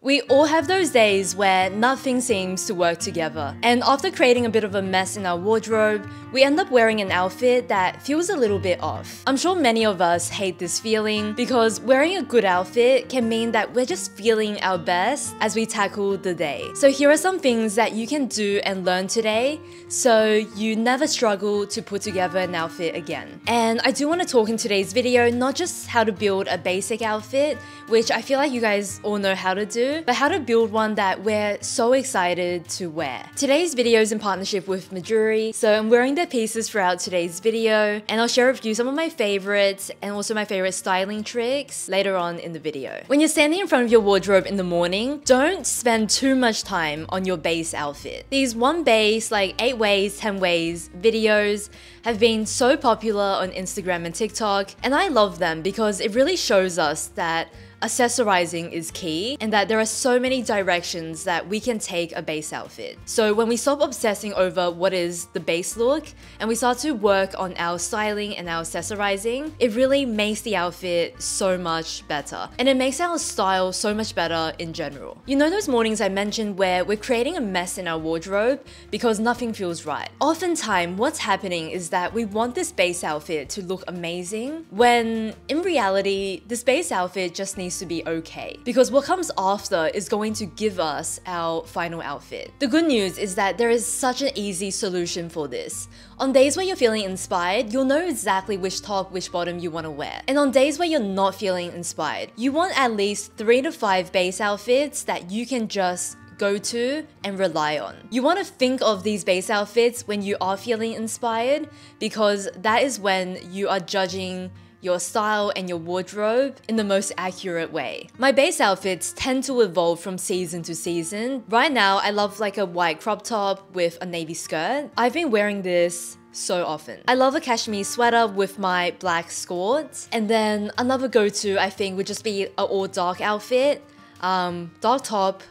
We all have those days where nothing seems to work together. And after creating a bit of a mess in our wardrobe, we end up wearing an outfit that feels a little bit off. I'm sure many of us hate this feeling because wearing a good outfit can mean that we're just feeling our best as we tackle the day. So here are some things that you can do and learn today so you never struggle to put together an outfit again. And I do want to talk in today's video not just how to build a basic outfit, which I feel like you guys all know how to do, but how to build one that we're so excited to wear. Today's video is in partnership with Mejuri, so I'm wearing their pieces throughout today's video, and I'll share with you some of my favorites and also my favorite styling tricks later on in the video. When you're standing in front of your wardrobe in the morning, don't spend too much time on your base outfit. These one base, like 8 ways, 10 ways videos have been so popular on Instagram and TikTok, and I love them because it really shows us that accessorizing is key and that there are so many directions that we can take a base outfit. So when we stop obsessing over what is the base look and we start to work on our styling and our accessorizing, it really makes the outfit so much better. And it makes our style so much better in general. You know those mornings I mentioned where we're creating a mess in our wardrobe because nothing feels right? Oftentimes, what's happening is that we want this base outfit to look amazing when in reality, this base outfit just needs to be okay, because what comes after is going to give us our final outfit. The good news is that there is such an easy solution for this. On days where you're feeling inspired, you'll know exactly which top, which bottom you want to wear. And on days where you're not feeling inspired, you want at least 3 to 5 base outfits that you can just go to and rely on. You want to think of these base outfits when you are feeling inspired, because that is when you are judging your style and your wardrobe in the most accurate way. My base outfits tend to evolve from season to season. Right now, I love like a white crop top with a navy skirt. I've been wearing this so often. I love a cashmere sweater with my black skirts. And then another go-to, I think, would just be an all dark outfit. Dark top,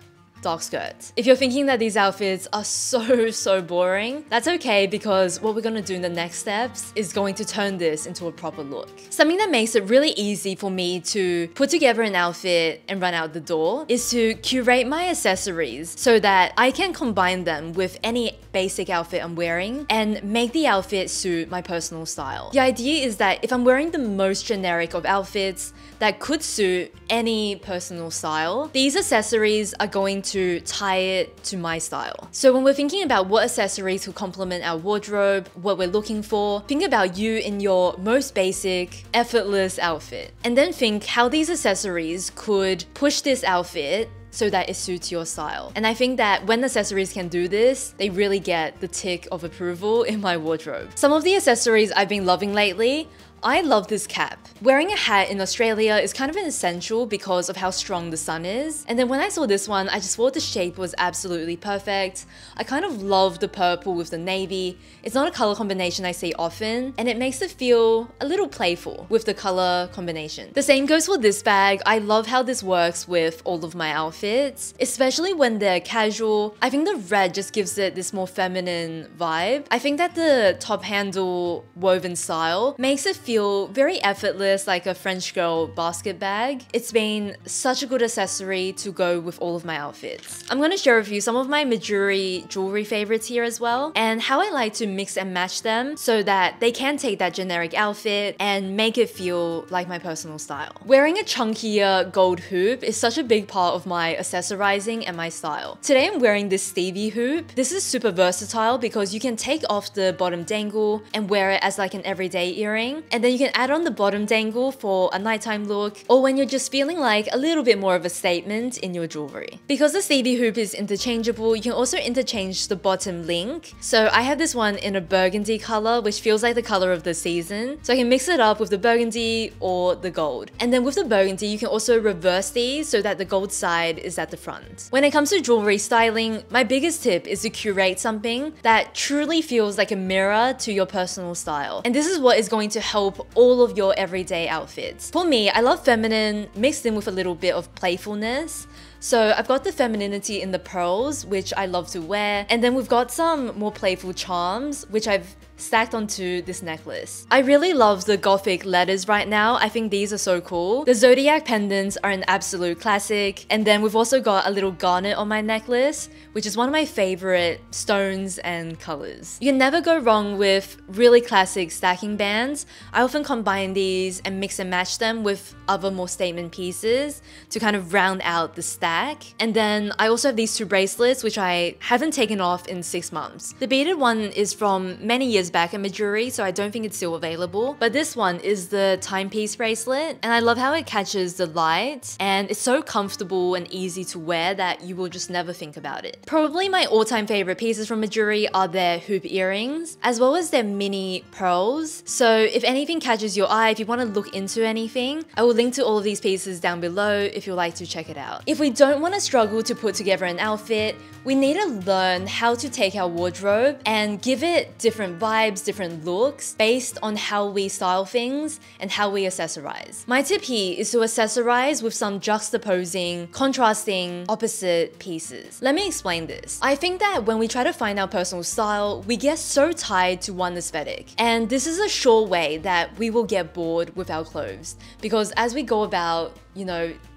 dark skirts. If you're thinking that these outfits are so boring, that's okay, because what we're gonna do in the next steps is going to turn this into a proper look. Something that makes it really easy for me to put together an outfit and run out the door is to curate my accessories so that I can combine them with any basic outfit I'm wearing and make the outfit suit my personal style. The idea is that if I'm wearing the most generic of outfits that could suit any personal style, these accessories are going to tie it to my style. So when we're thinking about what accessories will complement our wardrobe, what we're looking for, think about you in your most basic, effortless outfit. And then think how these accessories could push this outfit so that it suits your style. And I think that when accessories can do this, they really get the tick of approval in my wardrobe. Some of the accessories I've been loving lately, I love this cap. Wearing a hat in Australia is kind of an essential because of how strong the sun is. And then when I saw this one, I just thought the shape was absolutely perfect. I kind of love the purple with the navy. It's not a color combination I see often, and it makes it feel a little playful with the color combination. The same goes for this bag. I love how this works with all of my outfits, especially when they're casual. I think the red just gives it this more feminine vibe. I think that the top handle woven style makes it feel very effortless, like a French girl basket bag. It's been such a good accessory to go with all of my outfits. I'm going to share with you some of my Mejuri jewelry favorites here as well, and how I like to mix and match them so that they can take that generic outfit and make it feel like my personal style. Wearing a chunkier gold hoop is such a big part of my accessorizing and my style. Today I'm wearing this Stevie hoop. This is super versatile because you can take off the bottom dangle and wear it as like an everyday earring, and then you can add on the bottom dangle for a nighttime look, or when you're just feeling like a little bit more of a statement in your jewelry. Because the Stevie hoop is interchangeable, you can also interchange the bottom link. So I have this one in a burgundy color, which feels like the color of the season. So I can mix it up with the burgundy or the gold. And then with the burgundy, you can also reverse these so that the gold side is at the front. When it comes to jewelry styling, my biggest tip is to curate something that truly feels like a mirror to your personal style. And this is what is going to help all of your everyday outfits. For me, I love feminine mixed in with a little bit of playfulness. So I've got the femininity in the pearls, which I love to wear. And then we've got some more playful charms, which I've stacked onto this necklace. I really love the gothic letters right now. I think these are so cool. The zodiac pendants are an absolute classic. And then we've also got a little garnet on my necklace, which is one of my favorite stones and colors. You can never go wrong with really classic stacking bands. I often combine these and mix and match them with other more statement pieces to kind of round out the stack. And then I also have these two bracelets, which I haven't taken off in 6 months. The beaded one is from many years back at Mejuri, so I don't think it's still available. But this one is the timepiece bracelet, and I love how it catches the light, and it's so comfortable and easy to wear that you will just never think about it. Probably my all-time favorite pieces from Mejuri are their hoop earrings, as well as their mini pearls. So if anything catches your eye, if you want to look into anything, I will link to all of these pieces down below if you'd like to check it out. If we don't want to struggle to put together an outfit, we need to learn how to take our wardrobe and give it different vibes, different looks based on how we style things and how we accessorize. My tip here is to accessorize with some juxtaposing, contrasting, opposite pieces. Let me explain this. I think that when we try to find our personal style, we get so tied to one aesthetic. And this is a sure way that we will get bored with our clothes. Because as we go about,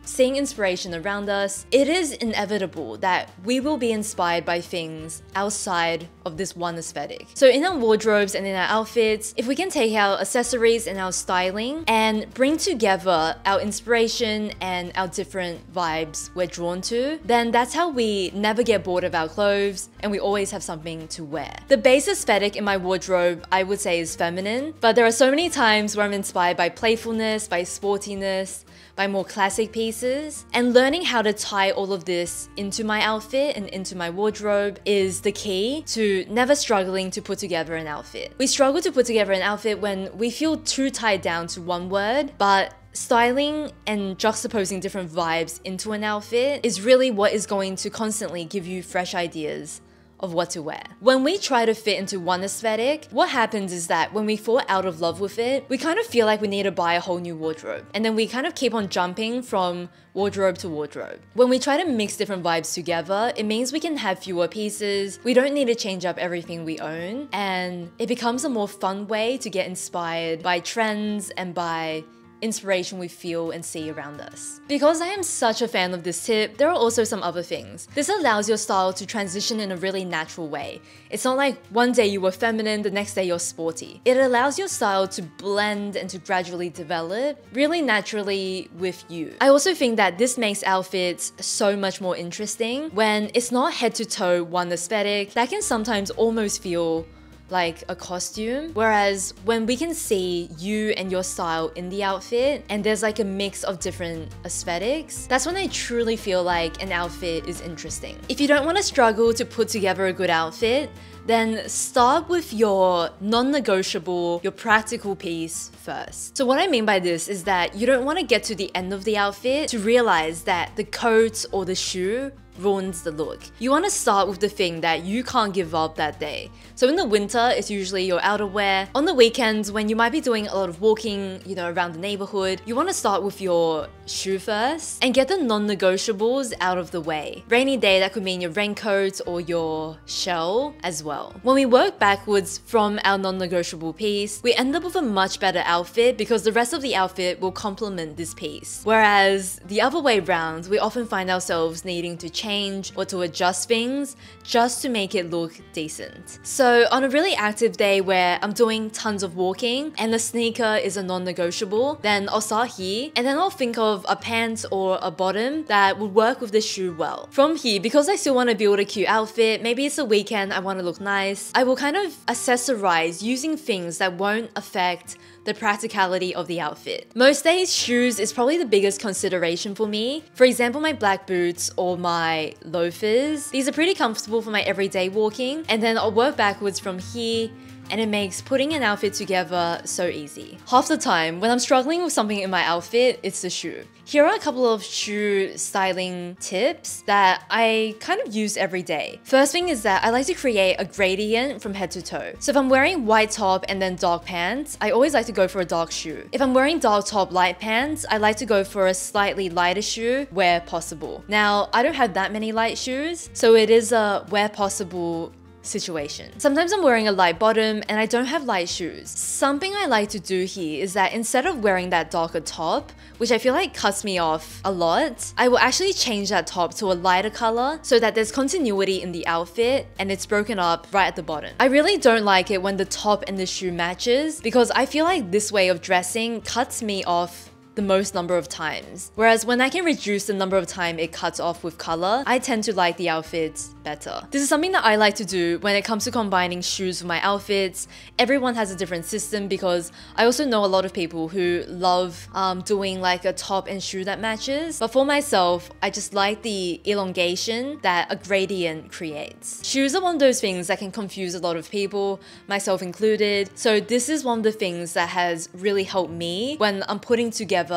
seeing inspiration around us, it is inevitable that we will be inspired by things outside of this one aesthetic. So in our wardrobes and in our outfits, if we can take our accessories and our styling and bring together our inspiration and our different vibes we're drawn to, then that's how we never get bored of our clothes and we always have something to wear. The base aesthetic in my wardrobe, I would say, is feminine, but there are so many times where I'm inspired by playfulness, by sportiness, by more classic pieces. And learning how to tie all of this into my outfit and into my wardrobe is the key to never struggling to put together an outfit. We struggle to put together an outfit when we feel too tied down to one word, but styling and juxtaposing different vibes into an outfit is really what is going to constantly give you fresh ideas of what to wear. When we try to fit into one aesthetic, what happens is that when we fall out of love with it, we kind of feel like we need to buy a whole new wardrobe. And then we kind of keep on jumping from wardrobe to wardrobe. When we try to mix different vibes together, it means we can have fewer pieces. We don't need to change up everything we own. And it becomes a more fun way to get inspired by trends and by inspiration we feel and see around us. Because I am such a fan of this tip, there are also some other things. This allows your style to transition in a really natural way. It's not like one day you were feminine, the next day you're sporty. It allows your style to blend and to gradually develop really naturally with you. I also think that this makes outfits so much more interesting when it's not head to toe one aesthetic. That can sometimes almost feel like a costume, whereas when we can see you and your style in the outfit and there's like a mix of different aesthetics, that's when I truly feel like an outfit is interesting. If you don't want to struggle to put together a good outfit, then start with your non-negotiable, your practical piece first. So what I mean by this is that you don't want to get to the end of the outfit to realize that the coat or the shoe ruins the look. You want to start with the thing that you can't give up that day. So in the winter, it's usually your outerwear. On the weekends, when you might be doing a lot of walking, around the neighborhood, you want to start with your shoe first and get the non-negotiables out of the way. Rainy day, that could mean your raincoat or your shell as well. When we work backwards from our non-negotiable piece, we end up with a much better outfit because the rest of the outfit will complement this piece. Whereas the other way around, we often find ourselves needing to change or to adjust things just to make it look decent. So on a really active day where I'm doing tons of walking and the sneaker is a non-negotiable, then I'll start here and then I'll think of a pant or a bottom that would work with this shoe well. From here, because I still want to build a cute outfit, maybe it's a weekend, I want to look nice, I will kind of accessorize using things that won't affect the practicality of the outfit. Most days, shoes is probably the biggest consideration for me. For example, my black boots or my loafers. These are pretty comfortable for my everyday walking, and then I'll work backwards from here, and it makes putting an outfit together so easy. Half the time, when I'm struggling with something in my outfit, it's the shoe. Here are a couple of shoe styling tips that I kind of use every day. First thing is that I like to create a gradient from head to toe. So if I'm wearing white top and then dark pants, I always like to go for a dark shoe. If I'm wearing dark top, light pants, I like to go for a slightly lighter shoe where possible. Now, I don't have that many light shoes, so it is a where possible situation. Sometimes I'm wearing a light bottom and I don't have light shoes. Something I like to do here is that instead of wearing that darker top, which I feel like cuts me off a lot, I will actually change that top to a lighter color so that there's continuity in the outfit and it's broken up right at the bottom. I really don't like it when the top and the shoe matches because I feel like this way of dressing cuts me off the most number of times. Whereas when I can reduce the number of time it cuts off with color, I tend to like the outfits better. This is something that I like to do when it comes to combining shoes with my outfits. Everyone has a different system because I also know a lot of people who love doing like a top and shoe that matches. But for myself, I just like the elongation that a gradient creates. Shoes are one of those things that can confuse a lot of people, myself included. So this is one of the things that has really helped me when I'm putting together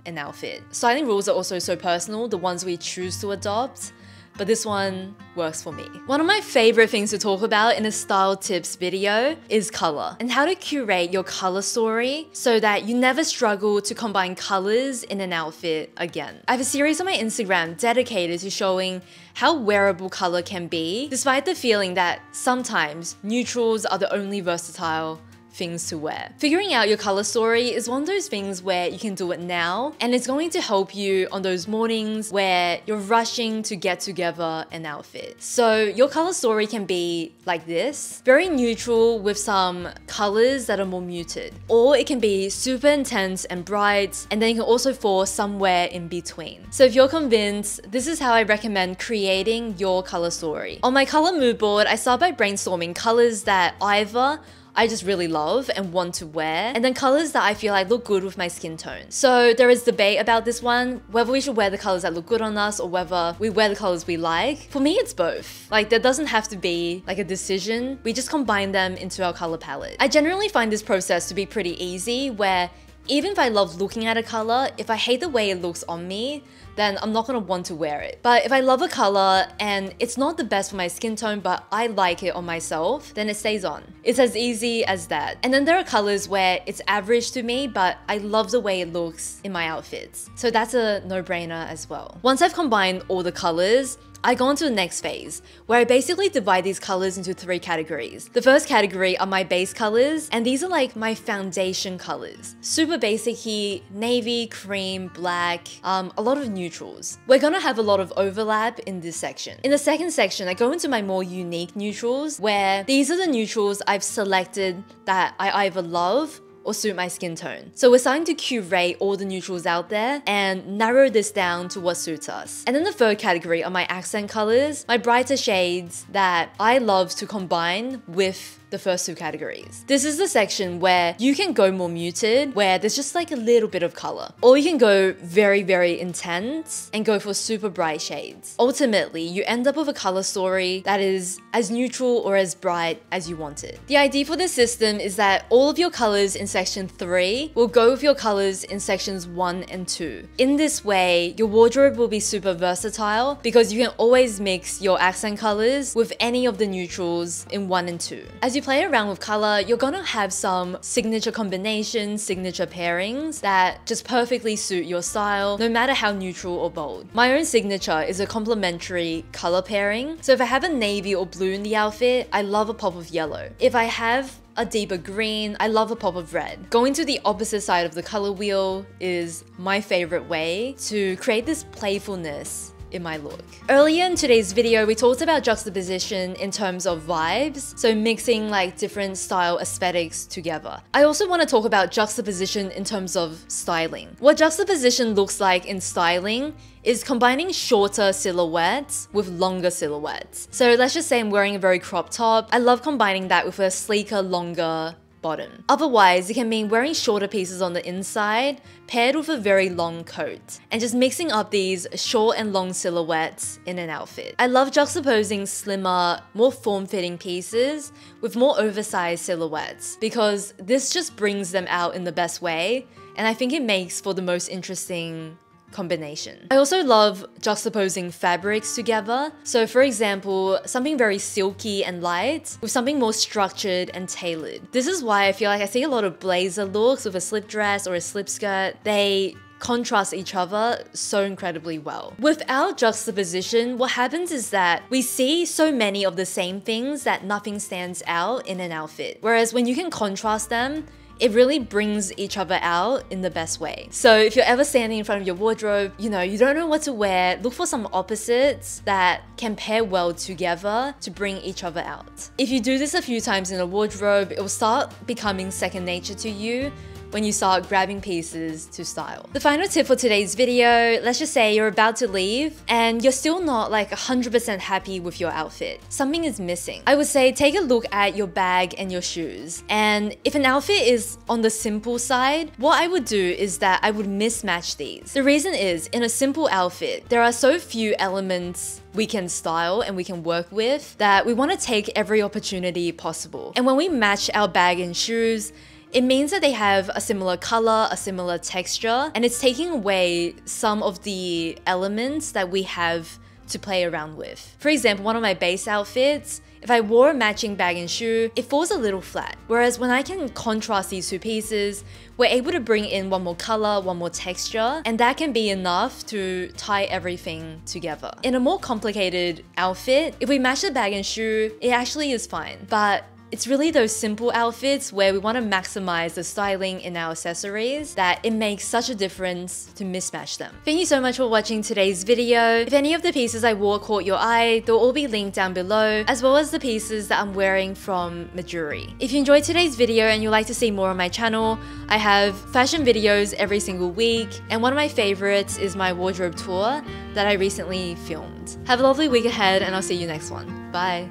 an outfit. Styling rules are also so personal, the ones we choose to adopt, but this one works for me. One of my favorite things to talk about in a style tips video is color and how to curate your color story so that you never struggle to combine colors in an outfit again. I have a series on my Instagram dedicated to showing how wearable color can be, despite the feeling that sometimes neutrals are the only versatile things to wear. Figuring out your color story is one of those things where you can do it now, and it's going to help you on those mornings where you're rushing to get together an outfit. So your color story can be like this, very neutral with some colors that are more muted, or it can be super intense and bright, and then you can also fall somewhere in between. So if you're convinced, this is how I recommend creating your color story. On my color mood board, I start by brainstorming colors that either I just really love and want to wear, and then colors that I feel like look good with my skin tone. So there is debate about this one, whether we should wear the colors that look good on us or whether we wear the colors we like. For me, it's both. Like, there doesn't have to be like a decision. We just combine them into our color palette. I generally find this process to be pretty easy, where even if I love looking at a color, if I hate the way it looks on me, then I'm not gonna want to wear it. But if I love a color and it's not the best for my skin tone, but I like it on myself, then it stays on. It's as easy as that. And then there are colors where it's average to me, but I love the way it looks in my outfits. So that's a no-brainer as well. Once I've combined all the colors, I go on to the next phase, where I basically divide these colors into 3 categories. The first category are my base colors, and these are like my foundation colors. Super basic here, navy, cream, black, a lot of neutrals. We're gonna have a lot of overlap in this section. In the second section, I go into my more unique neutrals, where these are the neutrals I've selected that I either love or suit my skin tone. So we're starting to curate all the neutrals out there and narrow this down to what suits us. And then the third category are my accent colors, my brighter shades that I love to combine with the first 2 categories. This is the section where you can go more muted, where there's just like a little bit of color. Or you can go very, very intense and go for super bright shades. Ultimately, you end up with a color story that is as neutral or as bright as you want it. The idea for this system is that all of your colors in section 3 will go with your colors in sections 1 and 2. In this way, your wardrobe will be super versatile because you can always mix your accent colors with any of the neutrals in 1 and 2. As you play around with color, you're gonna have some signature combinations, signature pairings that just perfectly suit your style, no matter how neutral or bold. My own signature is a complementary color pairing. So if I have a navy or blue in the outfit, I love a pop of yellow. If I have a deeper green, I love a pop of red. Going to the opposite side of the color wheel is my favorite way to create this playfulness in my look. Earlier in today's video, we talked about juxtaposition in terms of vibes, so mixing like different style aesthetics together. I also want to talk about juxtaposition in terms of styling. What juxtaposition looks like in styling is combining shorter silhouettes with longer silhouettes. So let's just say I'm wearing a very cropped top. I love combining that with a sleeker, longer bottom. Otherwise, it can mean wearing shorter pieces on the inside paired with a very long coat and just mixing up these short and long silhouettes in an outfit. I love juxtaposing slimmer, more form-fitting pieces with more oversized silhouettes because this just brings them out in the best way, and I think it makes for the most interesting combination. I also love juxtaposing fabrics together. So for example, something very silky and light with something more structured and tailored. This is why I feel like I see a lot of blazer looks with a slip dress or a slip skirt. They contrast each other so incredibly well. Without juxtaposition, what happens is that we see so many of the same things that nothing stands out in an outfit. Whereas when you can contrast them, it really brings each other out in the best way. So if you're ever standing in front of your wardrobe, you don't know what to wear, look for some opposites that can pair well together to bring each other out. If you do this a few times in a wardrobe, it will start becoming second nature to you when you start grabbing pieces to style. The final tip for today's video, let's just say you're about to leave and you're still not like 100% happy with your outfit. Something is missing. I would say take a look at your bag and your shoes. And if an outfit is on the simple side, what I would do is that I would mismatch these. The reason is, in a simple outfit, there are so few elements we can style and we can work with that we want to take every opportunity possible. And when we match our bag and shoes, it means that they have a similar color, a similar texture, and it's taking away some of the elements that we have to play around with. For example, one of my base outfits, if I wore a matching bag and shoe, it falls a little flat. Whereas when I can contrast these two pieces, we're able to bring in one more color, one more texture, and that can be enough to tie everything together. In a more complicated outfit, if we match the bag and shoe, it actually is fine. But it's really those simple outfits where we want to maximize the styling in our accessories that it makes such a difference to mismatch them. Thank you so much for watching today's video. If any of the pieces I wore caught your eye, they'll all be linked down below, as well as the pieces that I'm wearing from Mejuri. If you enjoyed today's video and you'd like to see more on my channel, I have fashion videos every single week, and one of my favorites is my wardrobe tour that I recently filmed. Have a lovely week ahead, and I'll see you next one. Bye!